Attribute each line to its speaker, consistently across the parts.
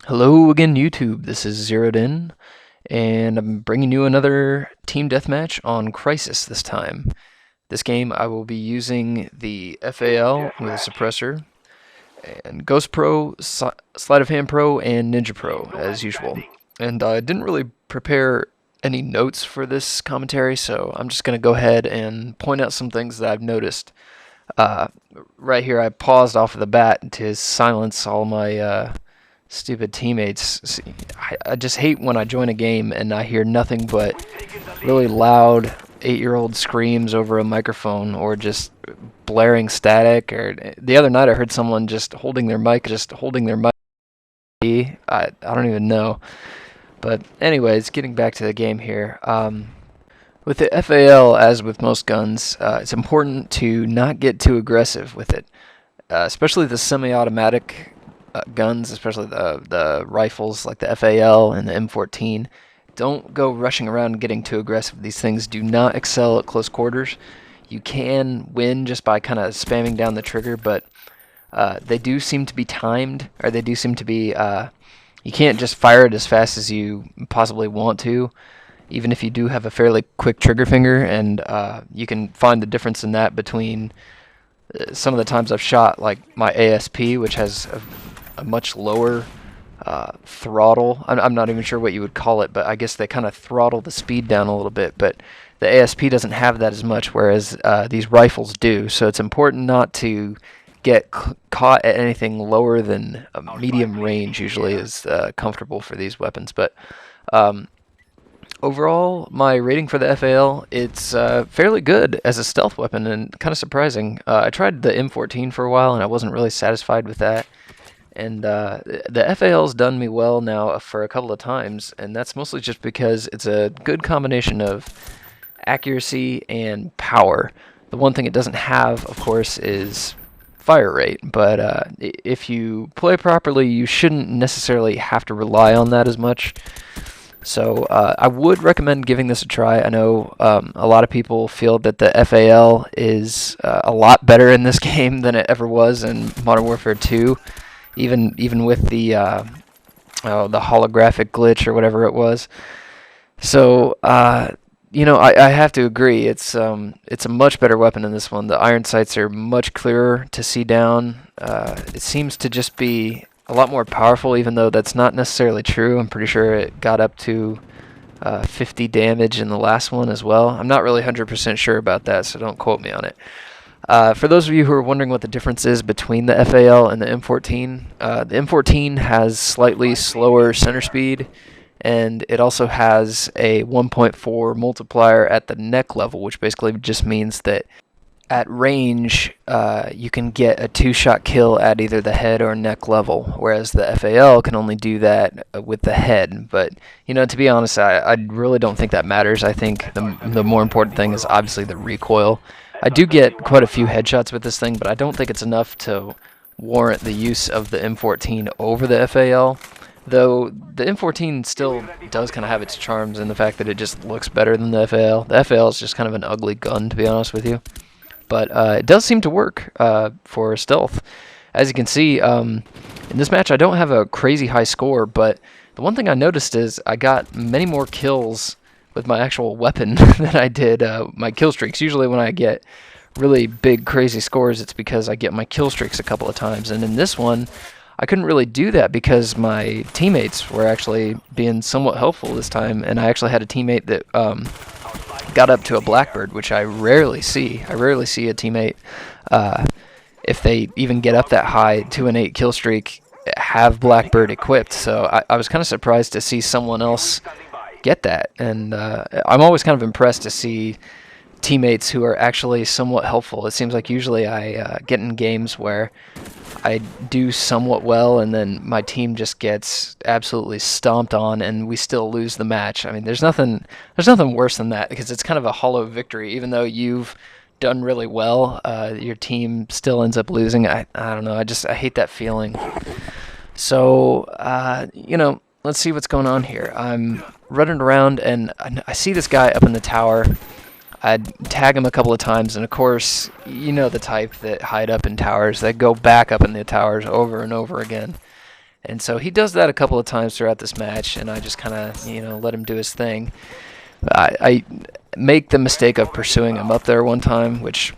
Speaker 1: Hello again, YouTube. This is Zeroed In, and I'm bringing you another team deathmatch on Crisis this time. This game, I will be using the FAL with a suppressor, and Ghost Pro, Sleight of Hand Pro, and Ninja Pro, as usual. And I didn't really prepare any notes for this commentary, so I'm just going to go ahead and point out some things that I've noticed. Uh, right here, I paused off of the bat to silence all my stupid teammates. I just hate when I join a game and I hear nothing but really loud 8-year-old screams over a microphone or just blaring static. Or the other night I heard someone just holding their mic. I don't even know. But anyways, getting back to the game here. With the FAL, as with most guns, it's important to not get too aggressive with it, especially the semi-automatic guns, especially the rifles like the FAL and the M14. Don't go rushing around and getting too aggressive. These things do not excel at close quarters. You can win just by kind of spamming down the trigger, but they do seem to be timed, or they do seem to be. You can't just fire it as fast as you possibly want to, even if you do have a fairly quick trigger finger, and you can find the difference in that between some of the times I've shot like my ASP, which has a much lower throttle. I'm not even sure what you would call it, but I guess they kind of throttle the speed down a little bit. But the ASP doesn't have that as much, whereas these rifles do. So it's important not to get caught at anything lower than a medium range. Usually is comfortable for these weapons. But overall, my rating for the FAL, it's fairly good as a stealth weapon and kind of surprising. I tried the M14 for a while and I wasn't really satisfied with that. And the FAL's done me well now for a couple of times, and that's mostly just because it's a good combination of accuracy and power. The one thing it doesn't have, of course, is fire rate, but if you play properly, you shouldn't necessarily have to rely on that as much. So I would recommend giving this a try. I know a lot of people feel that the FAL is a lot better in this game than it ever was in Modern Warfare 2. Even with the holographic glitch or whatever it was. So I have to agree. It's a much better weapon in this one. The iron sights are much clearer to see down. It seems to just be a lot more powerful, even though that's not necessarily true. I'm pretty sure it got up to 50 damage in the last one as well. I'm not really 100% sure about that, so don't quote me on it. For those of you who are wondering what the difference is between the FAL and the M14, the M14 has slightly slower center speed, and it also has a 1.4 multiplier at the neck level, which basically just means that at range, you can get a 2-shot kill at either the head or neck level, whereas the FAL can only do that with the head. But, to be honest, I really don't think that matters. I think the more important thing is obviously the recoil. I do get quite a few headshots with this thing, but I don't think it's enough to warrant the use of the M14 over the FAL. Though the M14 still does kind of have its charms in the fact that it just looks better than the FAL. The FAL is just kind of an ugly gun, to be honest with you. But it does seem to work for stealth. As you can see, in this match I don't have a crazy high score, but the one thing I noticed is I got many more kills with my actual weapon than I did my kill streaks. Usually when I get really big crazy scores, it's because I get my kill streaks a couple of times, and in this one I couldn't really do that because my teammates were actually being somewhat helpful this time, and I actually had a teammate that got up to a Blackbird, which I rarely see. I rarely see a teammate, if they even get up that high to an 8 kill streak, have Blackbird equipped. So I was kind of surprised to see someone else get that, and I'm always kind of impressed to see teammates who are actually somewhat helpful. It seems like usually I get in games where I do somewhat well, and then my team just gets absolutely stomped on, and we still lose the match. I mean, there's nothing worse than that, because it's kind of a hollow victory. Even though you've done really well, your team still ends up losing. I don't know. I hate that feeling. So let's see what's going on here. I'm running around, and I see this guy up in the tower. I'd tag him a couple of times, and of course, you know the type that hide up in towers. They go back up in the towers over and over again. And so he does that a couple of times throughout this match, and I just kind of, let him do his thing. I make the mistake of pursuing him up there one time, which,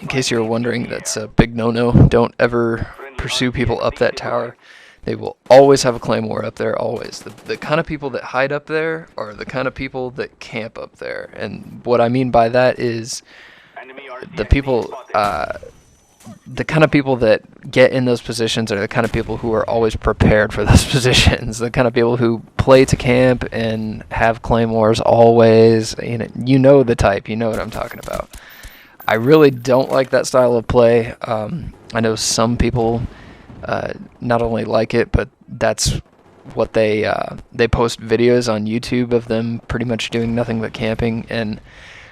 Speaker 1: in case you were wondering, that's a big no-no. Don't ever pursue people up that tower. They will always have a claymore up there, always. The kind of people that hide up there are the kind of people that camp up there. And what I mean by that is the people, the kind of people that get in those positions are the kind of people who are always prepared for those positions. The kind of people who play to camp and have claymores always. You know the type. You know what I'm talking about. I really don't like that style of play. I know some people not only like it, but that's what they post videos on YouTube of them pretty much doing nothing but camping. And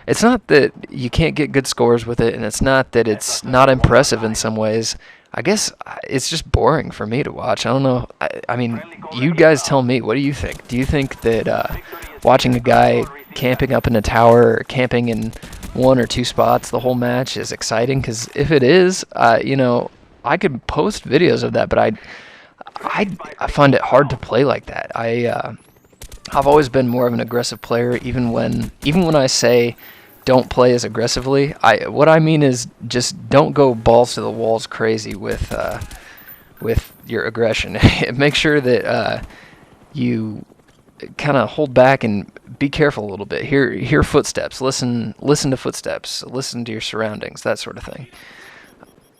Speaker 1: it's not that you can't get good scores with it, and it's not that it's not impressive in some ways. I guess it's just boring for me to watch. I don't know. I mean, you guys tell me. What do you think? Do you think that watching a guy camping up in a tower or camping in one or two spots the whole match is exciting? Because if it is, I could post videos of that, but I find it hard to play like that. I've always been more of an aggressive player, even when I say don't play as aggressively. What I mean is just don't go balls to the walls crazy with your aggression. Make sure that you kind of hold back and be careful a little bit. Hear footsteps. Listen to footsteps. Listen to your surroundings. That sort of thing.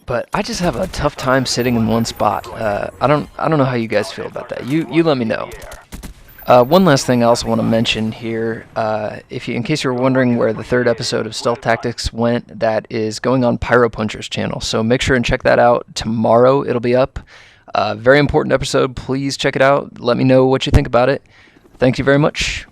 Speaker 1: But I just have a tough time sitting in one spot. I don't know how you guys feel about that. You let me know. One last thing I also want to mention here, in case you were wondering where the third episode of Stealth Tactics went, that is going on Pyro Puncher's channel. So make sure and check that out. Tomorrow it'll be up. Very important episode. Please check it out. Let me know what you think about it. Thank you very much.